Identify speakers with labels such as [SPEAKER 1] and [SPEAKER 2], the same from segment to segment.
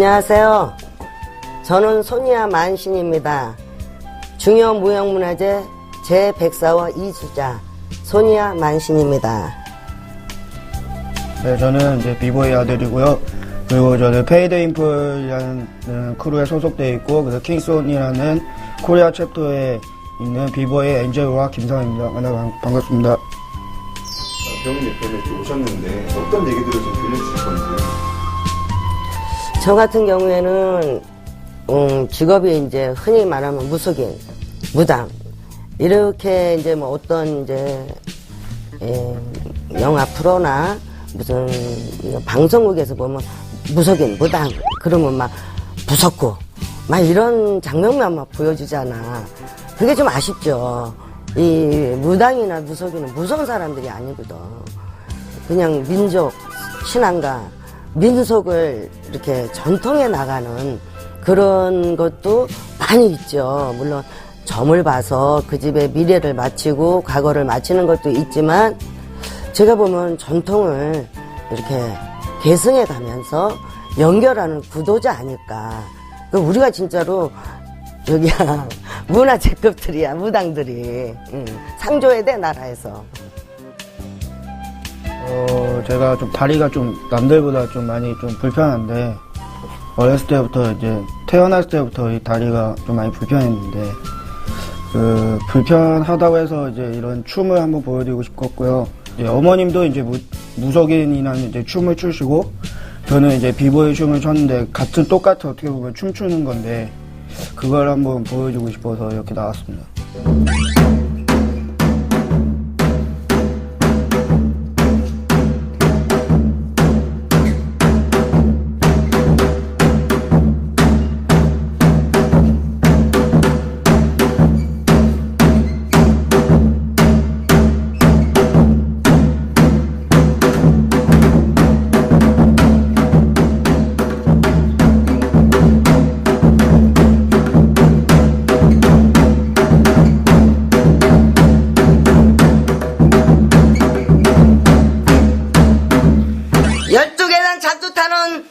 [SPEAKER 1] 안녕하세요. 저는 소니아 만신입니다. 중요무형문화재 제104호 이주자 소니아 만신입니다.
[SPEAKER 2] 네, 저는 이제 비보이 아들이고요. 그리고 저는 페이드 인플이라는 크루에 소속되어 있고, 그래서 킹스온이라는 코리아 챕터에 있는 비보이 엔젤과 김상입니다. 만나 반갑습니다.
[SPEAKER 3] 병원 옆에 오셨는데 어떤 얘기들을 좀 들려주실 건지.
[SPEAKER 1] 저 같은 경우에는 직업이 이제 흔히 말하면 무속인, 무당 이렇게 이제 뭐 어떤 이제 영화 프로나 무슨 방송국에서 보면 무속인, 무당 그러면 막 무섭고 막 이런 장면만 막 보여주잖아. 그게 좀 아쉽죠. 이 무당이나 무속인은 무서운 사람들이 아니거든. 그냥 민족 신앙과 민속을 이렇게 전통해 나가는 그런 것도 많이 있죠. 물론 점을 봐서 그 집의 미래를 마치고 과거를 마치는 것도 있지만, 제가 보면 전통을 이렇게 계승해 가면서 연결하는 구도자 아닐까. 우리가 진짜로 저기야 문화재급들이야, 무당들이. 상조해야 돼, 나라에서.
[SPEAKER 2] 제가 좀 다리가 좀 남들보다 좀 많이 좀 불편한데, 어렸을 때부터 이제 태어났을 때부터 이 다리가 좀 많이 불편했는데, 불편하다고 해서 이제 이런 춤을 한번 보여드리고 싶었고요. 이제 어머님도 이제 무속인이나 이제 춤을 추시고, 저는 이제 비보이 춤을 췄는데 똑같이 어떻게 보면 춤추는 건데, 그걸 한번 보여주고 싶어서 이렇게 나왔습니다.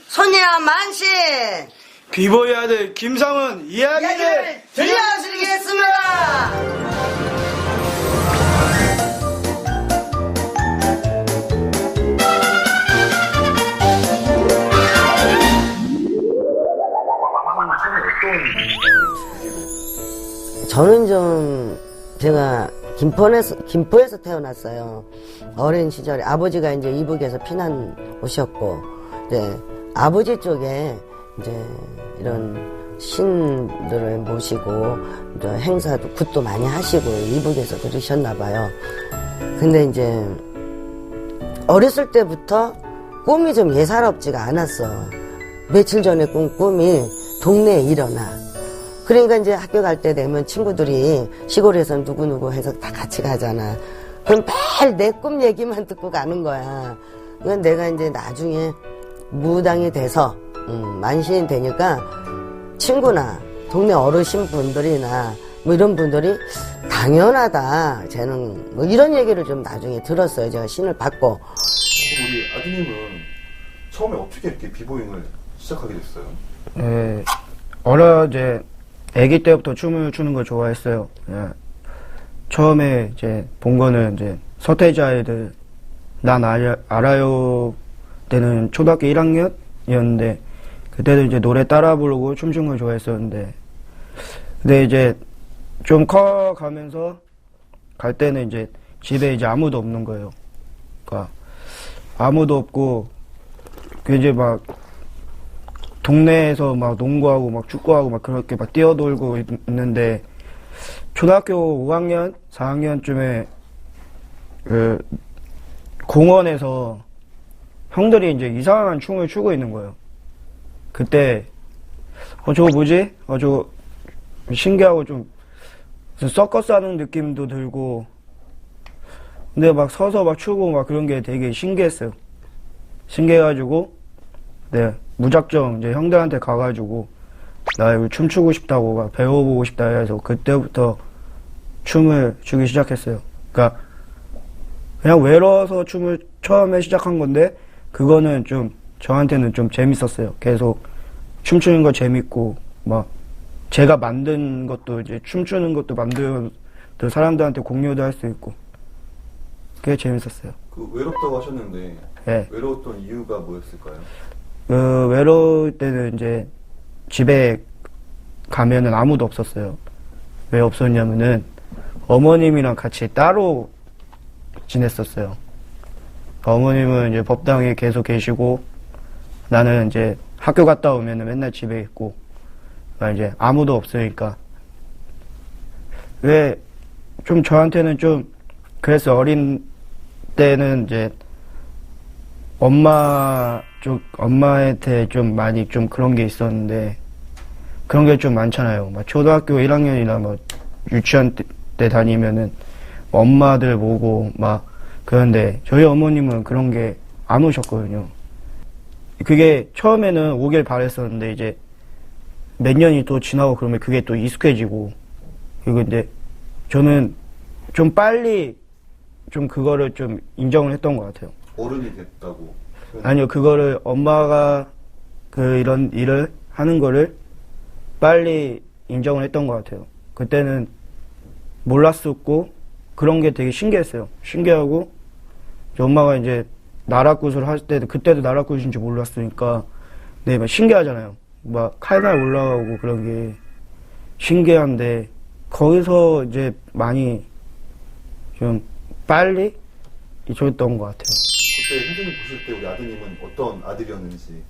[SPEAKER 1] 소니아 만신
[SPEAKER 2] 비보이 아들 김상은 이야기를
[SPEAKER 1] 들려드리겠습니다. 저는 좀 제가 김포에서 태어났어요. 어린 시절에 아버지가 이제 이북에서 피난 오셨고, 이제 아버지 쪽에 이제 이런 신들을 모시고 이제 행사도 굿도 많이 하시고 이북에서 그러셨나 봐요. 근데 이제 어렸을 때부터 꿈이 좀 예사롭지가 않았어. 며칠 전에 꾼 꿈이 동네에 일어나. 그러니까 이제 학교 갈 때 되면 친구들이 시골에서 누구누구 해서 다 같이 가잖아. 그럼 매일 내 꿈 얘기만 듣고 가는 거야. 그건 내가 이제 나중에 무당이 돼서 만신이 되니까 친구나 동네 어르신 분들이나 뭐 이런 분들이 당연하다, 쟤는 뭐 이런 얘기를 좀 나중에 들었어요. 제가 신을 받고.
[SPEAKER 3] 우리 아드님은 처음에 어떻게 이렇게 비보잉을 시작하게 됐어요?
[SPEAKER 2] 네, 이제 아기 때부터 춤을 추는 걸 좋아했어요. 예. 처음에 이제 본 거는 이제 서태지 아이들 난 알아요 때는 초등학교 1학년이었는데, 그때도 이제 노래 따라 부르고 춤추는 걸 좋아했었는데, 근데 이제 좀 커가면서 갈 때는 이제 집에 이제 아무도 없는 거예요. 그러니까 아무도 없고, 그 이제 막 동네에서 막 농구하고 막 축구하고 막 그렇게 막 뛰어놀고 있는데, 초등학교 5학년, 4학년쯤에 그 공원에서 형들이 이제 이상한 춤을 추고 있는 거예요. 그때 저거 뭐지? 저거 신기하고 좀 서커스 하는 느낌도 들고, 근데 막 서서 막 추고 막 그런 게 되게 신기했어요. 신기해가지고 네, 무작정 이제 형들한테 가가지고 나 이거 춤추고 싶다고 막 배워보고 싶다 해서 그때부터 춤을 추기 시작했어요. 그러니까 그냥 외로워서 춤을 처음에 시작한 건데, 그거는 좀 저한테는 좀 재밌었어요. 계속 춤추는 거 재밌고, 막, 제가 만든 것도 이제 춤추는 것도 만들어 사람들한테 공유도 할 수 있고, 그게 재밌었어요.
[SPEAKER 3] 그 외롭다고 하셨는데
[SPEAKER 2] 네.
[SPEAKER 3] 외로웠던 이유가 뭐였을까요?
[SPEAKER 2] 외로울 때는 이제 집에 가면은 아무도 없었어요. 왜 없었냐면은 어머님이랑 같이 따로 지냈었어요. 어머님은 이제 법당에 계속 계시고 나는 이제 학교 갔다 오면은 맨날 집에 있고 그러니까 이제 아무도 없으니까 왜 좀 저한테는 좀 그래서 어린 때는 이제 엄마한테 좀 많이 좀 그런 게 있었는데 그런 게 좀 많잖아요. 막 초등학교 1학년이나 뭐 유치원 때 다니면은 엄마들 보고 막 그런데 저희 어머님은 그런 게 안 오셨거든요. 그게 처음에는 오길 바랬었는데 이제 몇 년이 또 지나고 그러면 그게 또 익숙해지고 그리고 이제 저는 좀 빨리 좀 그거를 좀 인정을 했던 것 같아요.
[SPEAKER 3] 어른이 됐다고?
[SPEAKER 2] 아니요, 그거를 엄마가 이런 일을 하는 거를 빨리 인정을 했던 것 같아요. 그때는 몰랐었고 그런 게 되게 신기했어요. 신기하고 엄마가 이제 나락굿을 할 때도 그때도 나락굿인지 몰랐으니까 네, 막 신기하잖아요. 막 칼날 올라가고 그런 게 신기한데 거기서 이제 많이 좀 빨리 잊었던 것 같아요.
[SPEAKER 3] 그때 선생님 보실 때 우리 아드님은 어떤 아들이었는지.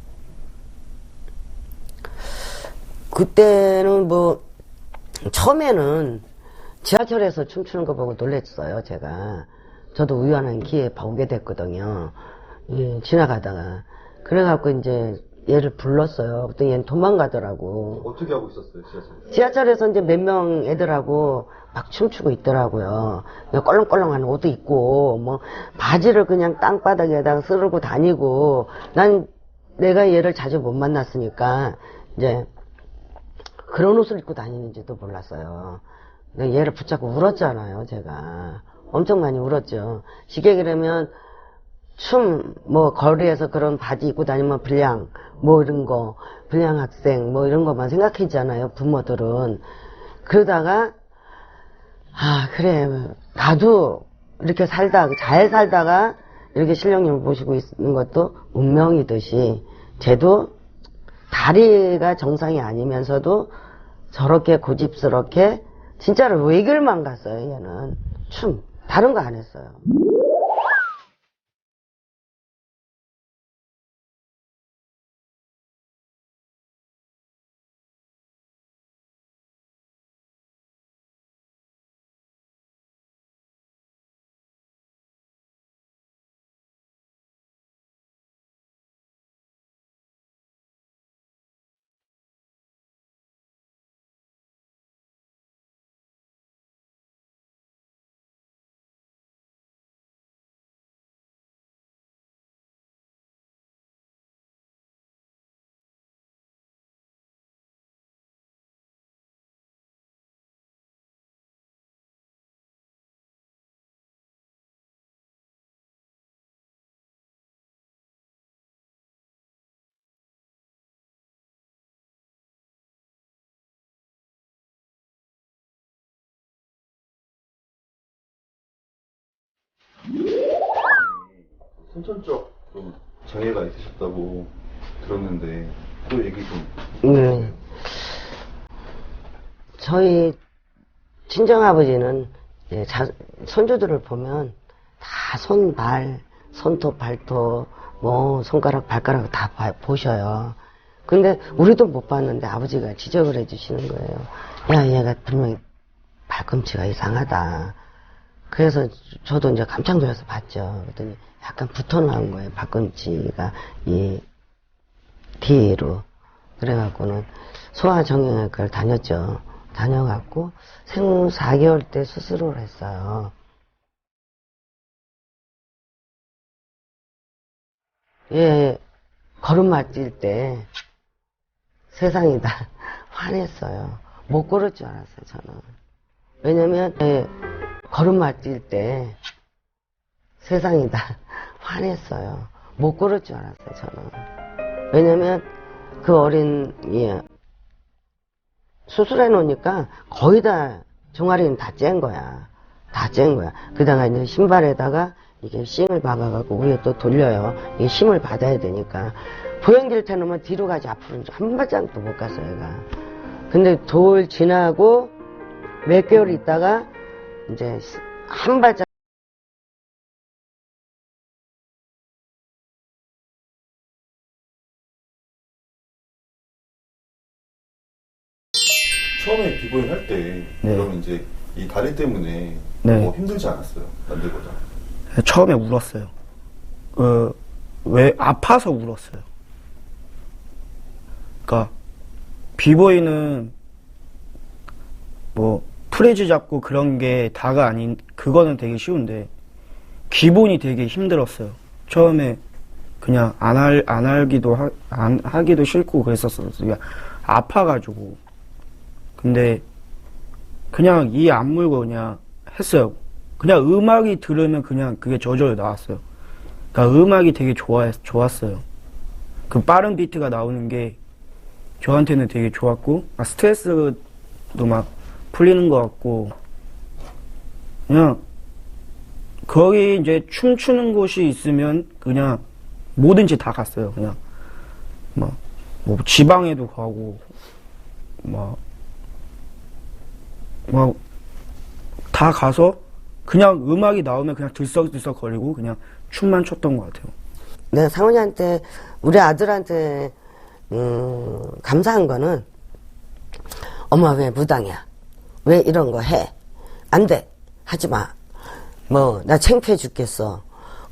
[SPEAKER 1] 그때는 뭐 처음에는 지하철에서 춤추는 거 보고 놀랬어요. 제가 저도 우연한 기회에 보게 됐거든요. 예, 지나가다가 그래갖고 이제 얘를 불렀어요. 그랬더니 얘는 도망가더라고.
[SPEAKER 3] 어떻게 하고 있었어요, 지하철에서?
[SPEAKER 1] 지하철에서 이제 몇 명 애들하고 막 춤추고 있더라고요. 껄렁껄렁한 옷도 입고, 뭐, 바지를 그냥 땅바닥에다가 쓰르고 다니고, 난 내가 얘를 자주 못 만났으니까, 이제, 그런 옷을 입고 다니는지도 몰랐어요. 근데 얘를 붙잡고 울었잖아요, 제가. 엄청 많이 울었죠. 시계기라면, 뭐, 거리에서 그런 바지 입고 다니면 불량, 뭐 이런 거, 불량 학생, 뭐 이런 것만 생각했잖아요, 부모들은. 그러다가, 그래, 나도 이렇게 잘 살다가, 이렇게 신령님을 모시고 있는 것도 운명이듯이, 쟤도 다리가 정상이 아니면서도 저렇게 고집스럽게, 진짜로 외길만 갔어요, 얘는. 다른 거 안 했어요.
[SPEAKER 3] 선천적 좀 장애가 있으셨다고 들었는데 그 얘기 좀.
[SPEAKER 1] 네. 저희 친정아버지는 손주들을 보면 다 손, 발, 손톱, 발톱, 뭐 손가락, 발가락 다 보셔요. 근데 우리도 못 봤는데 아버지가 지적을 해주시는 거예요. 야, 얘가 분명히 발꿈치가 이상하다. 그래서 저도 이제 깜짝 놀라서 봤죠. 그랬더니 약간 붙어 나온 거예요. 발꿈치가 이 뒤로. 그래갖고는 소아정형외과를 다녔죠. 다녀갖고 생후 4개월 때 수술을 했어요. 예, 걸음마 뛸 때 세상이다 화냈어요. 못 걸을 줄 알았어요, 저는. 왜냐면 걸음마 뛸 때 세상이다 화냈어요. 못 걸을 줄 알았어요, 저는. 왜냐면 그 어린, 예, 수술해 놓으니까 거의 다 종아리는 다 짠 거야. 다 짠 거야. 그다가 이제 신발에다가 이게 싱을 박아갖고 위에 또 돌려요. 이게 힘을 받아야 되니까. 보행기를 타놓으면 뒤로 가지 앞으로는 한 발짝도 못 갔어, 얘가. 근데 돌 지나고 몇 개월 있다가 이제 한 발짝
[SPEAKER 3] 처음에 비보잉 할 때,
[SPEAKER 2] 네.
[SPEAKER 3] 그럼 이제 이 다리 때문에
[SPEAKER 2] 네.
[SPEAKER 3] 뭐 힘들지 않았어요? 남들보다.
[SPEAKER 2] 처음에 울었어요. 왜 아파서 울었어요. 그러니까 비보이는 뭐 프리즈 잡고 그런 게 다가 아닌, 그거는 되게 쉬운데 기본이 되게 힘들었어요. 처음에 그냥 안 하기도 싫고 그랬었어요. 그냥 아파가지고. 근데 그냥 이 안 물고 그냥 했어요. 그냥 음악이 들으면 그냥 그게 저절로 나왔어요. 그러니까 음악이 되게 좋았어요. 그 빠른 비트가 나오는 게 저한테는 되게 좋았고, 스트레스도 막 풀리는 것 같고, 그냥 거기 이제 춤추는 곳이 있으면 그냥 뭐든지 다 갔어요. 그냥 뭐 지방에도 가고 다 가서 그냥 음악이 나오면 그냥 들썩들썩 거리고 그냥 춤만 췄던 것 같아요.
[SPEAKER 1] 내가 상훈이한테, 우리 아들한테 감사한 거는, 엄마 왜 무당이야? 왜 이런 거 해? 안 돼. 하지 마. 뭐 나 창피해 죽겠어.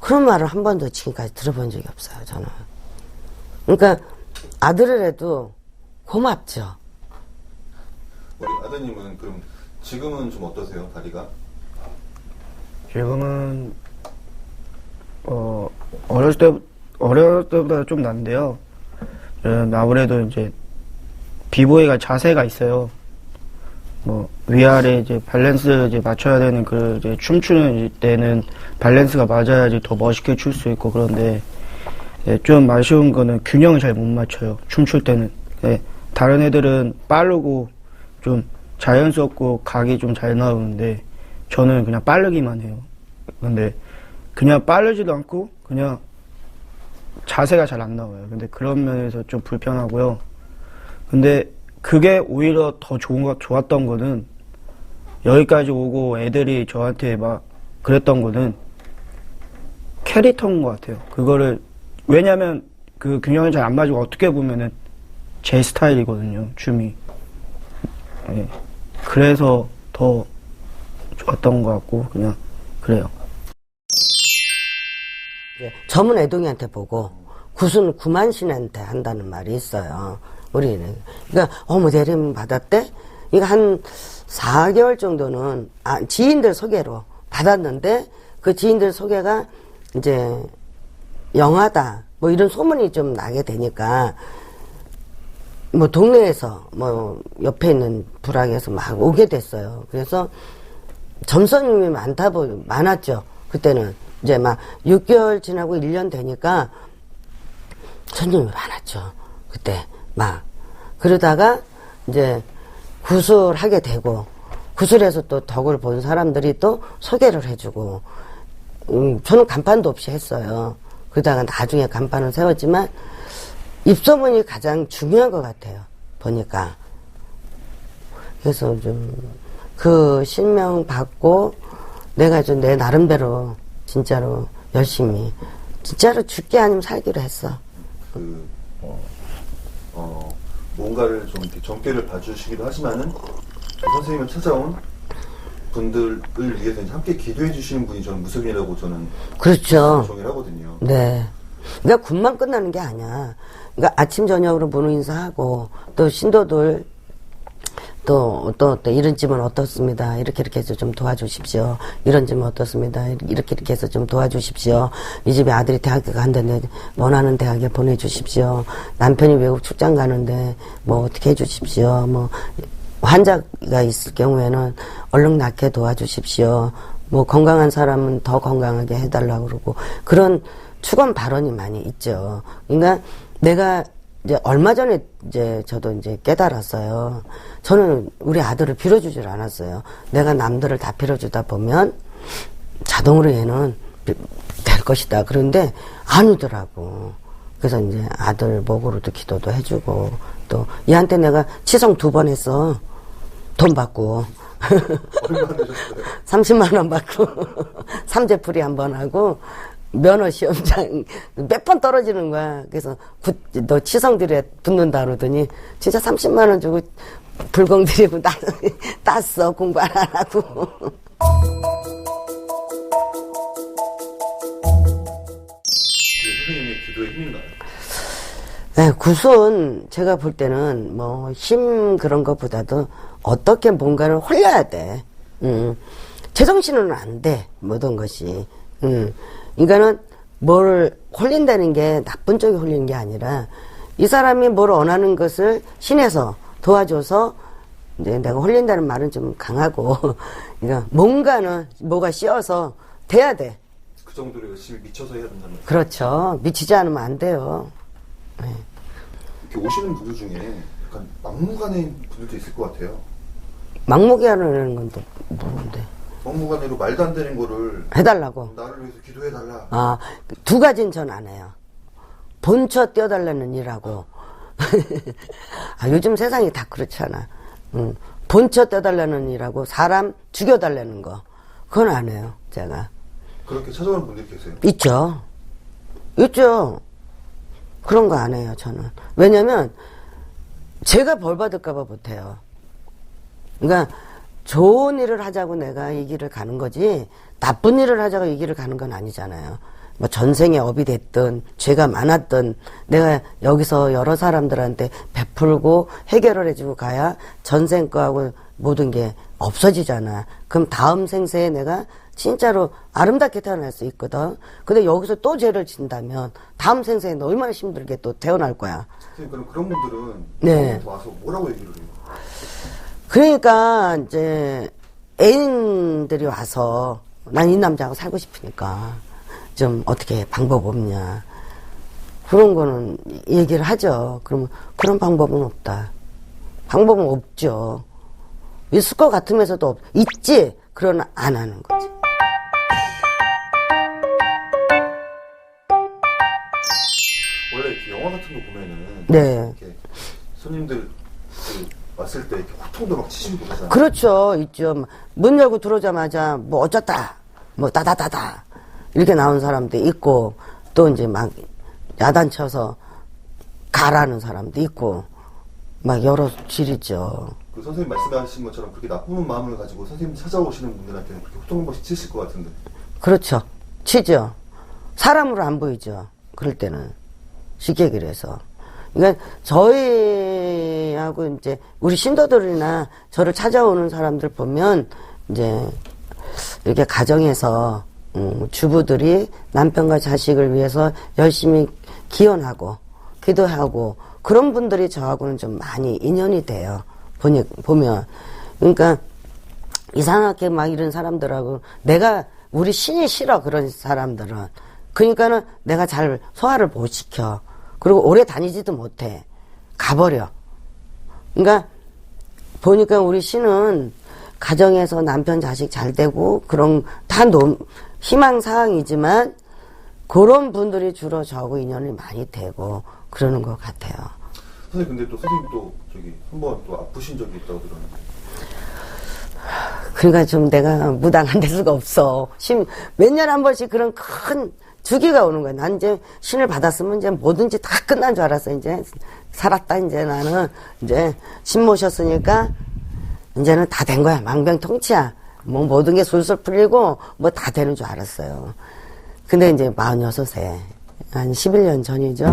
[SPEAKER 1] 그런 말을 한 번도 지금까지 들어본 적이 없어요, 저는. 그러니까 아들을 해도 고맙죠.
[SPEAKER 3] 우리 아드님은 그럼 지금은 좀 어떠세요, 다리가?
[SPEAKER 2] 지금은 어렸을 때보다 좀 난데요. 아무래도 이제 비보이가 자세가 있어요. 뭐 위아래 이제 밸런스 이제 맞춰야 되는 그 이제 춤추는 때는 밸런스가 맞아야지 더 멋있게 출 수 있고, 그런데 좀 아쉬운 거는 균형을 잘 못 맞춰요. 춤출 때는. 다른 애들은 빠르고 좀 자연스럽고 각이 좀 잘 나오는데 저는 그냥 빠르기만 해요. 근데 그냥 빠르지도 않고 그냥 자세가 잘 안 나와요. 근데 그런 면에서 좀 불편하고요. 근데 그게 오히려 더 좋았던 거는, 여기까지 오고 애들이 저한테 막 그랬던 거는 캐릭터인 것 같아요. 그거를, 왜냐면 그 균형이 잘 안 맞고 어떻게 보면은 제 스타일이거든요, 춤이. 예. 그래서 더 좋았던 것 같고, 그냥 그래요.
[SPEAKER 1] 점은 애동이한테 보고 굿은 구만신한테 한다는 말이 있어요. 우리는. 그러니까 어머 대림 받았대? 이거 한 4개월 정도는 지인들 소개로 받았는데, 그 지인들 소개가 이제 영하다 뭐 이런 소문이 좀 나게 되니까 뭐 동네에서 뭐 옆에 있는 부락에서 막 오게 됐어요. 그래서 점선님이 많았죠. 그때는 이제 막 6개월 지나고 1년 되니까 손님이 많았죠. 그때 막 그러다가 이제 구술하게 되고, 구술에서 또 덕을 본 사람들이 또 소개를 해주고, 저는 간판도 없이 했어요. 그러다가 나중에 간판을 세웠지만 입소문이 가장 중요한 것 같아요, 보니까. 그래서 좀 그 신명 받고 내가 좀 내 나름대로 진짜로 열심히, 진짜로 죽기 아니면 살기로 했어.
[SPEAKER 3] 뭔가를 좀 이렇게 정죄를 봐주시기도 하지만은 선생님을 찾아온 분들을 위해서 이제 함께 기도해 주시는 분이 저는 무속인이라고 저는
[SPEAKER 1] 그렇죠.
[SPEAKER 3] 정의를 하거든요.
[SPEAKER 1] 네. 그러니까 굿만 끝나는 게 아니야. 그러니까 아침 저녁으로 문호 인사하고, 또 신도들 또 이런 집은 어떻습니다. 이렇게 해서 좀 도와주십시오. 이런 집은 어떻습니다. 이렇게 해서 좀 도와주십시오. 이 집에 아들이 대학교 간다는데 원하는 대학에 보내주십시오. 남편이 외국 출장 가는데 뭐 어떻게 해주십시오. 뭐 환자가 있을 경우에는 얼른 낫게 도와주십시오. 뭐 건강한 사람은 더 건강하게 해달라고 그러고, 그런 축원 발언이 많이 있죠. 그러니까 내가 이제 얼마 전에 이제 저도 이제 깨달았어요. 저는 우리 아들을 빌어주질 않았어요. 내가 남들을 다 빌어주다 보면 자동으로 얘는 될 것이다. 그런데 아니더라고. 그래서 이제 아들 목으로도 기도도 해주고, 또 얘한테 내가 치성 2번 했어. 돈 받고.
[SPEAKER 3] 얼마 내셨어요?
[SPEAKER 1] 30만 원 받고 삼재풀이 1번 하고 면허 시험장 몇 번 떨어지는 거야. 그래서 너 치성들에 붙는다 그러더니 진짜 30만 원 주고 불공 들이고 땄어. 공부 안 하고.
[SPEAKER 3] 선생님의 기도의 힘인가요?
[SPEAKER 1] 네, 굿은 제가 볼 때는 뭐 힘 그런 것보다도 어떻게 뭔가를 홀려야 돼. 제정신으로는 안 돼. 모든 것이. 그러니까는 뭘 홀린다는 게 나쁜 쪽에 홀리는 게 아니라 이 사람이 뭘 원하는 것을 신에서 도와줘서 이제 내가 홀린다는 말은 좀 강하고 그러니까 뭔가는 뭐가 씌어서 돼야 돼.
[SPEAKER 3] 그 정도로 열심히 미쳐서 해야 된다는.
[SPEAKER 1] 그렇죠. 미치지 않으면 안 돼요. 네.
[SPEAKER 3] 이렇게 오시는 분들 중에 약간 막무가내인 분들도 있을 것 같아요.
[SPEAKER 1] 막무가내라는 건 또 뭔데?
[SPEAKER 3] 막무가내로 말도 안 되는 거를
[SPEAKER 1] 해달라고.
[SPEAKER 3] 나를 위해서 기도해달라.
[SPEAKER 1] 아, 2가지는 전 안 해요. 본처 떼어달라는 일하고. 아, 요즘 세상이 다 그렇잖아. 본처 떼어달라는 일하고 사람 죽여달라는 거. 그건 안 해요, 제가.
[SPEAKER 3] 그렇게 찾아오는 분들이 계세요.
[SPEAKER 1] 있죠. 있죠. 그런 거 안 해요, 저는. 왜냐면, 제가 벌 받을까봐 못해요. 그러니까, 좋은 일을 하자고 내가 이 길을 가는 거지, 나쁜 일을 하자고 이 길을 가는 건 아니잖아요. 뭐 전생에 업이 됐든, 죄가 많았든, 내가 여기서 여러 사람들한테 베풀고 해결을 해주고 가야 전생 거하고 모든 게 없어지잖아. 그럼 다음 생세에 내가 진짜로 아름답게 태어날 수 있거든. 근데 여기서 또 죄를 진다면 다음 생세에 너 얼마나 힘들게 또 태어날 거야.
[SPEAKER 3] 선생님, 그럼 그런 분들은
[SPEAKER 1] 네.
[SPEAKER 3] 와서 뭐라고 얘기를 해요?
[SPEAKER 1] 그러니까 이제 애인들이 와서 난 이 남자하고 살고 싶으니까 좀 어떻게 방법 없냐. 그런 거는 얘기를 하죠. 그러면 그런 방법은 없다. 방법은 없죠. 있을 것 같으면서도 있지. 그러나 안 하는 거지.
[SPEAKER 3] 원래 이렇게 영화 같은 거 보면은
[SPEAKER 1] 네.
[SPEAKER 3] 이렇게 손님들 왔을 때 이렇게 호통도 막 치시고 그러잖아요.
[SPEAKER 1] 그렇죠. 있죠. 문 열고 들어오자마자 뭐 어쩌다, 뭐 따다다다 이렇게 나온 사람도 있고 또 이제 막 야단쳐서 가라는 사람도 있고 막 여러 질이죠.
[SPEAKER 3] 그 선생님 말씀하신 것처럼 그렇게 나쁜 마음을 가지고 선생님 찾아오시는 분들한테는 그렇게 호통 한 번씩 치실 것 같은데.
[SPEAKER 1] 그렇죠. 치죠. 사람으로 안 보이죠. 그럴 때는. 쉽게 얘기를 해서. 그러니까 저희하고 이제 우리 신도들이나 저를 찾아오는 사람들 보면 이제 이렇게 가정에서 주부들이 남편과 자식을 위해서 열심히 기원하고 기도하고 그런 분들이 저하고는 좀 많이 인연이 돼요. 보면. 그러니까 이상하게 막 이런 사람들하고 우리 신이 싫어, 그런 사람들은. 그러니까는 내가 잘 소화를 못 시켜. 그리고 오래 다니지도 못해. 가버려. 그러니까 보니까 우리 신은 가정에서 남편 자식 잘 되고 그런 다 희망사항이지만 그런 분들이 주로 저하고 인연이 많이 되고 그러는 것 같아요.
[SPEAKER 3] 선생님, 근데 또 선생님 또 저기 한번 또 아프신 적이 있다고 들었는데.
[SPEAKER 1] 그러니까 좀 내가 무당한 될 수가 없어. 몇 년에 한 번씩 그런 큰 주기가 오는 거야. 난 이제 신을 받았으면 이제 뭐든지 다 끝난 줄 알았어. 이제 살았다. 이제 나는 이제 신 모셨으니까 이제는 다 된 거야. 망병통치야. 뭐 모든 게 술술 풀리고 뭐 다 되는 줄 알았어요. 근데 이제 46세. 한 11년 전이죠.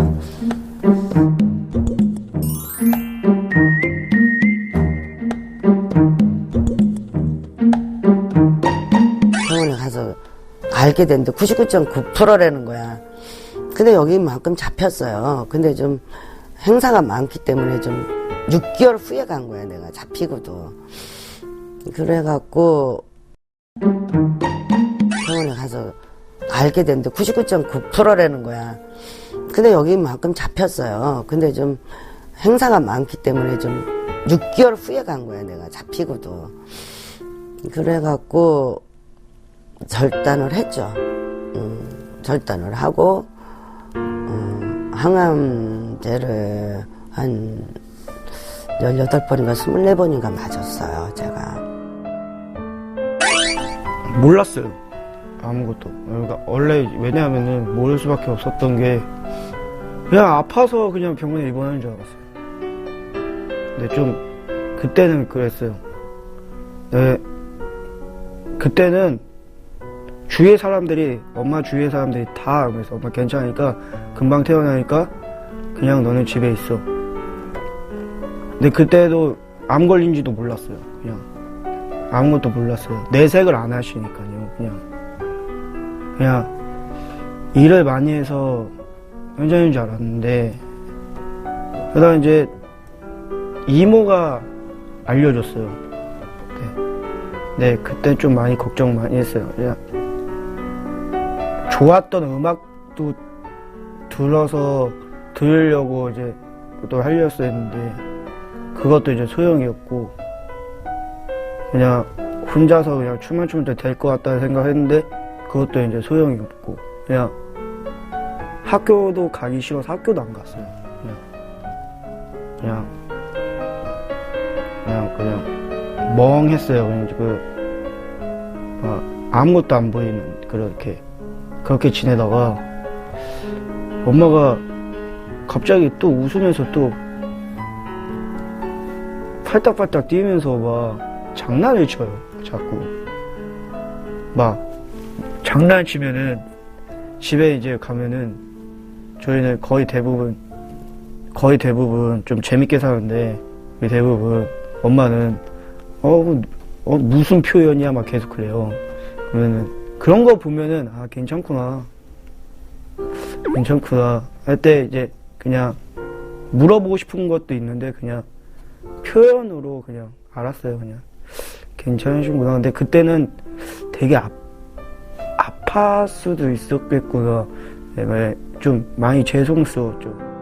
[SPEAKER 1] 병원에 가서 알게 됐는데 99.9%라는 거야. 근데 여기만큼 잡혔어요. 근데 좀 행사가 많기 때문에 좀 6개월 후에 간 거야, 내가 잡히고도. 그래갖고 병원에 가서 알게 됐는데 99.9%라는 거야. 근데 여기만큼 잡혔어요. 근데 좀 행사가 많기 때문에 좀 6개월 후에 간 거야, 내가 잡히고도. 그래갖고 절단을 했죠. 절단을 하고 항암제를 한 18번인가 24번인가 맞았어요, 제가.
[SPEAKER 2] 몰랐어요. 아무것도. 그러니까 원래 왜냐하면은 모를 수밖에 없었던 게 그냥 아파서 그냥 병원에 입원하는 줄 알았어요. 근데 좀 그때는 그랬어요. 네, 그때는 주위의 사람들이 엄마 주위의 사람들이 다 그래서 엄마 괜찮으니까 금방 태어나니까 그냥 너는 집에 있어. 근데 그때도 암 걸린지도 몰랐어요. 그냥 아무것도 몰랐어요. 내색을 안 하시니까요. 그냥 일을 많이 해서 현장인 줄 알았는데 그러다 이제 이모가 알려줬어요. 네, 그때 좀 많이 걱정 많이 했어요. 그냥 좋았던 음악도 들으려고 이제 또 하려고 했는데 그것도 이제 소용이 없고 그냥 혼자서 그냥 춤만 추면 될 것 같다는 생각했는데 그것도 이제 소용이 없고 그냥 학교도 가기 싫어서 학교도 안 갔어요. 그냥 멍했어요. 그냥 아무것도 안 보이는 그렇게 지내다가 엄마가 갑자기 또 웃으면서 또 팔딱팔딱 뛰면서 막 장난을 쳐요. 자꾸 막 장난치면은 집에 이제 가면은 저희는 거의 대부분 좀 재밌게 사는데 대부분 엄마는 무슨 표현이야 막 계속 그래요. 그러면은 그런 거 보면은 괜찮구나 할 때 이제 그냥 물어보고 싶은 것도 있는데 그냥 표현으로 그냥 알았어요. 그냥 괜찮으신구나. 근데 그때는 되게 아팠을 수도 있었겠구나. 네, 좀 많이 죄송스러웠죠.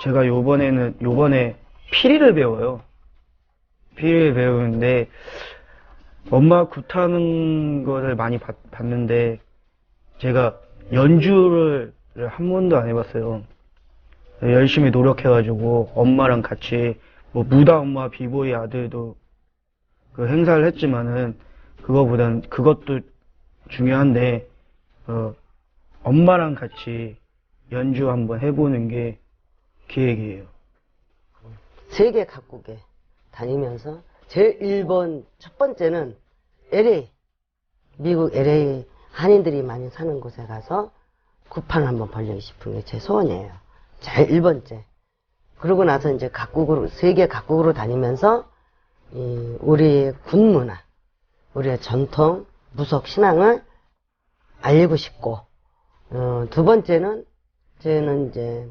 [SPEAKER 2] 제가 요번에 피리를 배워요. 피리를 배우는데 엄마 굿하는 거를 많이 봤는데 제가 연주를 한 번도 안 해봤어요. 열심히 노력해가지고 엄마랑 같이 뭐 무다 엄마 비보이 아들도 그 행사를 했지만은 그것도 중요한데 엄마랑 같이 연주 한번 해보는 게 계획이에요.
[SPEAKER 1] 세계 각국에 다니면서 제일 1번 첫 번째는 LA, 미국 LA 한인들이 많이 사는 곳에 가서 굿판을 한번 벌리고 싶은 게 제 소원이에요. 제일 1번째. 그러고 나서 이제 세계 각국으로 다니면서 우리의 군 문화, 우리의 전통, 무속 신앙을 알리고 싶고, 두 번째는 저는 이제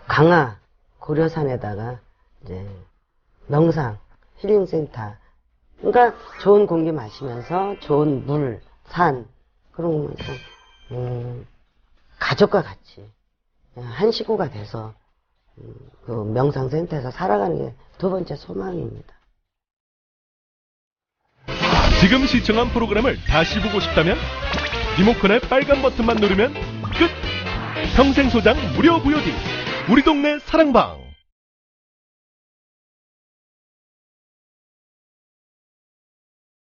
[SPEAKER 1] 강화 고려산에다가 이제 명상 힐링센터, 그러니까 좋은 공기 마시면서 좋은 물, 산 그런 거 보면서 가족과 같이 한 식구가 돼서 그 명상센터에서 살아가는 게 두 번째 소망입니다.
[SPEAKER 4] 지금 시청한 프로그램을 다시 보고 싶다면 리모컨의 빨간 버튼만 누르면 끝! 평생 소장 무료 VOD 우리 동네 사랑방.